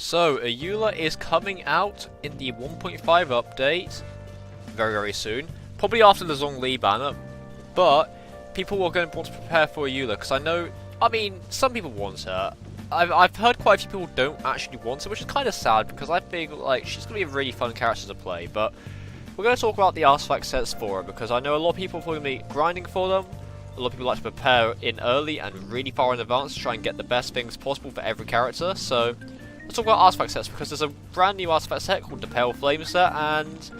So, Eula is coming out in the 1.5 update very soon. Probably after the Zhongli banner. But people are going to want to prepare for Eula because I mean, some people want her. I've heard quite a few people don't actually want her, which is kind of sad because I think like she's going to be a really fun character to play. But we're going to talk about the artifact sets for her because I know a lot of people are going to be grinding for them. A lot of people like to prepare in early and really far in advance to try and get the best things possible for every character. So let's talk about artifact sets because there's a brand new artifact set called the Pale Flame set, and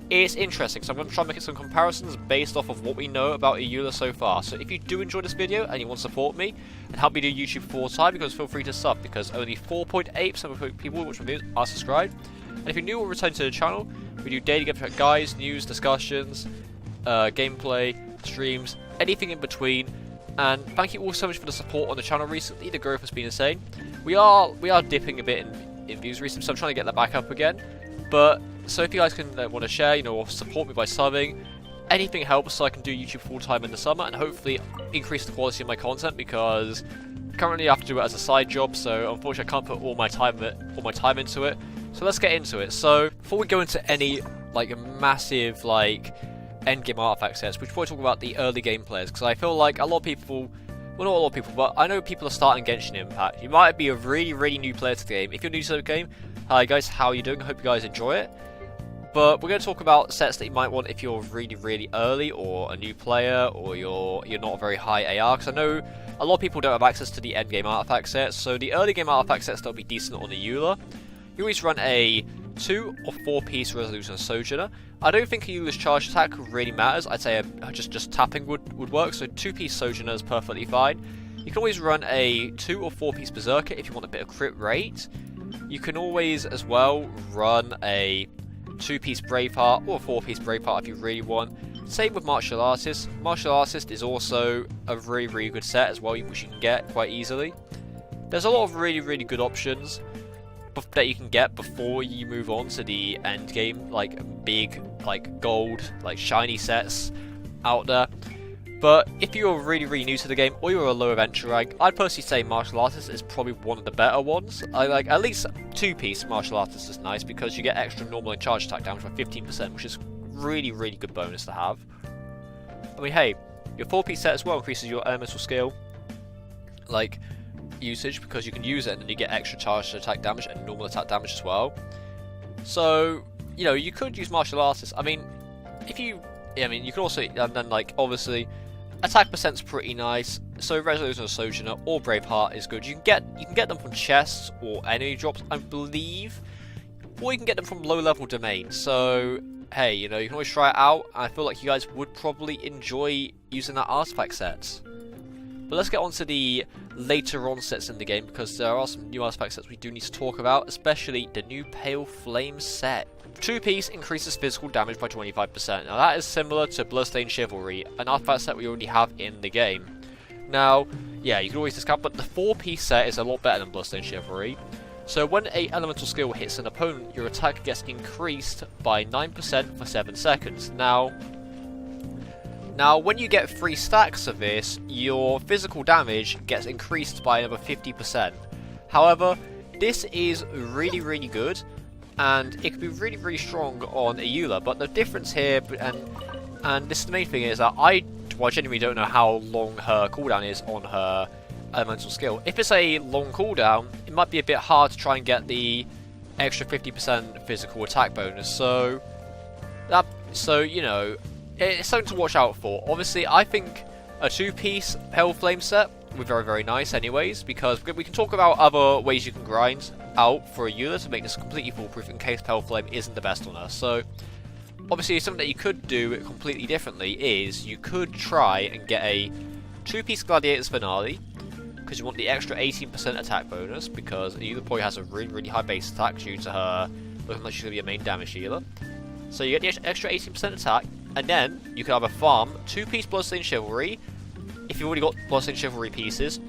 it's interesting. So I'm going to try and make some comparisons based off of what we know about Eula so far. So if you do enjoy this video and you want to support me and help me do YouTube full time, because feel free to sub because only 4.8% of people which reviews are subscribed. And if you're new or return to the channel, we do daily game guides, news, discussions, gameplay, streams, anything in between. And thank you all so much for the support on the channel recently. The growth has been insane. We are dipping a bit in views recently, so I'm trying to get that back up again. But so if you guys can want to share, or support me by subbing, anything helps so I can do YouTube full time in the summer and hopefully increase the quality of my content because currently I have to do it as a side job. So unfortunately I can't put all my time into it. So let's get into it. So before we go into any massive endgame artifact sets, we should probably talk about the early game players because I feel like a lot of people, well, not a lot of people, but I know people are starting Genshin Impact. You might be a really new player to the game. If you're new to the game, hi guys, how are you doing? I hope you guys enjoy it. But we're going to talk about sets that you might want if you're really early or a new player or you're not a very high AR, because I know a lot of people don't have access to the end game artifact sets. So the early game artifact sets that'll be decent on the Eula. You always run a 2 or 4 piece Resolution Sojourner. I don't think Eula's charge attack really matters. I'd say just tapping would work, so 2-piece Sojourner is perfectly fine. You can always run a 2 or 4 piece Berserker if you want a bit of crit rate. You can always as well run a 2-piece Braveheart or a 4-piece Braveheart if you really want. Same with Martial Artist. Martial Artist is also a really good set as well, which you can get quite easily. There's a lot of really good options that you can get before you move on to the end game, big gold shiny sets out there. But if you're really new to the game or you're a low adventure rank, I'd personally say Martial Artist is probably one of the better ones. I like at least 2-piece Martial Artist is nice because you get extra normal and charge attack damage by 15%, which is really good bonus to have. I mean, hey, your 4-piece set as well increases your elemental skill usage because you can use it and then you get extra charge attack damage and normal attack damage as well. So you could use Martial Artist. I mean, you could also, and then obviously attack percent's pretty nice. So Resolution Sojourner or Braveheart is good. You can get them from chests or enemy drops, I believe, or you can get them from low level domains. So hey, you can always try it out. I feel like you guys would probably enjoy using that artifact set. But let's get on to the later on sets in the game because there are some new artifact sets we do need to talk about, especially the new Pale Flame set. 2-piece increases physical damage by 25%. Now that is similar to Bloodstained Chivalry, an artifact set we already have in the game. Now, yeah, you can always discount, but the 4-piece set is a lot better than Bloodstained Chivalry. So when a elemental skill hits an opponent, your attack gets increased by 9% for 7 seconds. Now, when you get 3 stacks of this, your physical damage gets increased by another 50%. However, this is really good, and it can be really strong on Eula. But the difference here, and this is the main thing, is that I genuinely don't know how long her cooldown is on her elemental skill. If it's a long cooldown, it might be a bit hard to try and get the extra 50% physical attack bonus. So it's something to watch out for. Obviously, I think a 2-piece Pale Flame set would be very nice anyways, because we can talk about other ways you can grind out for a Eula to make this completely foolproof in case Pale Flame isn't the best on her. So, obviously, something that you could do completely differently is you could try and get a 2-piece Gladiators Finale, because you want the extra 18% attack bonus, because Eula probably has a really high base attack due to her looking like she's going to be a main damage healer. So you get the extra 18% attack, and then you can either farm 2-piece Bloodstained Chivalry. If you've already got Bloodstained Chivalry pieces,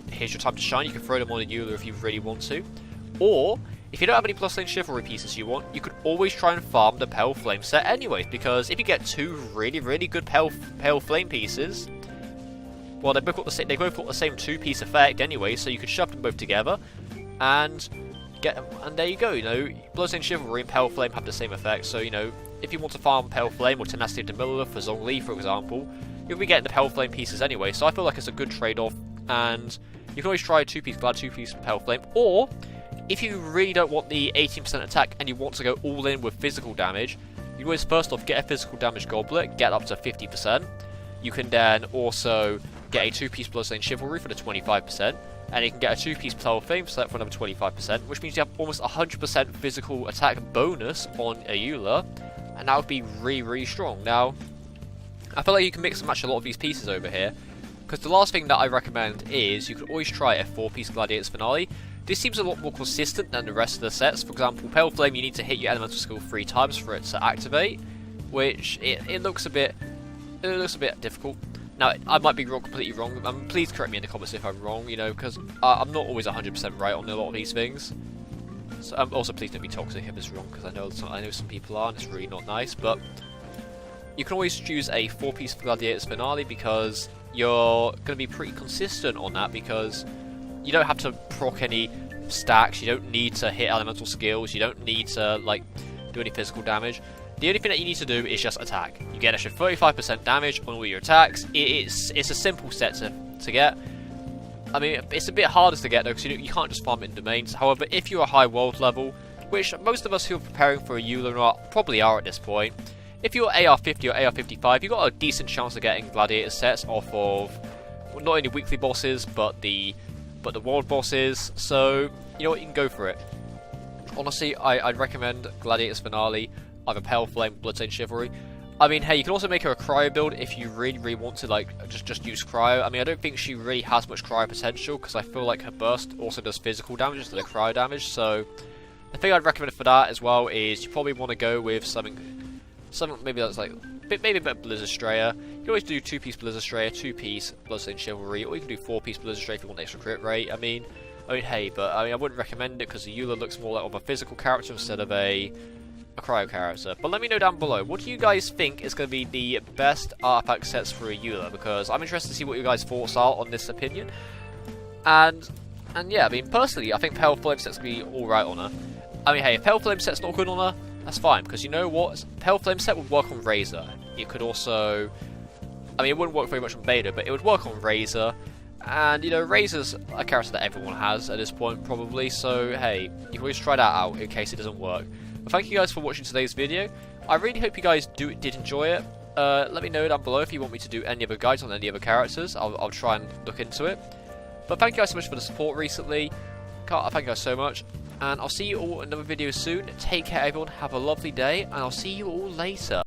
here's your time to shine. You can throw them on a Eula if you really want to. Or, if you don't have any Bloodstained Chivalry pieces you want, you could always try and farm the Pale Flame set anyways, because if you get 2 really good Pale Flame pieces, well, they both got the same 2-piece effect anyway, so you could shove them both together, and and there you go. You know, Bloodstained Chivalry and Pale Flame have the same effect. So you know, if you want to farm Pale Flame or Tenacity of the Miller for Zhongli, for example, you'll be getting the Pale Flame pieces anyway. So I feel like it's a good trade-off, and you can always try a 2-piece Glad, 2-piece Pale Flame, or if you really don't want the 18% attack and you want to go all in with physical damage, you always first off get a physical damage goblet, get up to 50%. You can then also get a 2-piece Bloodstained Chivalry for the 25%, and you can get a 2-piece Pale Flame set for another 25%, which means you have almost 100% physical attack bonus on Eula, and that would be really, really strong. Now, I feel like you can mix and match a lot of these pieces over here, because the last thing that I recommend is you can always try a 4-piece Gladiators Finale. This seems a lot more consistent than the rest of the sets. For example, Pale Flame, you need to hit your elemental skill 3 times for it to activate, which it looks a bit difficult. Now, I might be completely wrong. Please correct me in the comments if I'm wrong, you know, because I'm not always 100% right on a lot of these things. So, also, please don't be toxic if it's wrong, because I know some people are, and it's really not nice. But you can always choose a 4-piece Gladiators Finale, because you're going to be pretty consistent on that, because you don't have to proc any stacks, you don't need to hit elemental skills, you don't need to like do any physical damage. The only thing that you need to do is just attack. You get an extra 35% damage on all your attacks. It's a simple set to get. I mean, it's a bit harder to get though, because you can't just farm it in domains. However, if you're a high world level, which most of us who are preparing for a Eula probably are at this point, if you're AR50 or AR55, you've got a decent chance of getting Gladiator sets off of not only weekly bosses, but the world bosses. So you know what, you can go for it. Honestly, I'd recommend Gladiators Finale, either Pale Flame, Bloodstained Chivalry. I mean, hey, you can also make her a cryo build if you really want to like just use cryo. I mean, I don't think she really has much cryo potential, because I feel like her burst also does physical damage instead of cryo damage. So the thing I'd recommend for that as well is you probably want to go with something maybe that's like maybe a bit of Blizzard Strayer. You can always do 2-piece Blizzard Strayer, 2-piece Bloodstained Chivalry, or you can do 4-piece Blizzard Strayer if you want extra crit rate. I mean, hey, but I wouldn't recommend it, because the Eula looks more like of a physical character instead of a cryo character. But let me know down below, what do you guys think is going to be the best artifact sets for a Eula? Because I'm interested to see what you guys' thoughts are on this opinion. And yeah, I mean, personally, I think Pale Flame set's going to be alright on her. I mean, hey, if Pale Flame set's not good on her, that's fine, because you know what? Pale Flame set would work on Razor. It could also, I mean, it wouldn't work very much on Beta, but it would work on Razor. And, you know, Razor's a character that everyone has at this point, probably. So, hey, you can always try that out in case it doesn't work. But thank you guys for watching today's video. I really hope you guys did enjoy it. Let me know down below if you want me to do any other guides on any other characters. I'll try and look into it. But thank you guys so much for the support recently. Thank you guys so much. And I'll see you all in another video soon. Take care, everyone. Have a lovely day. And I'll see you all later.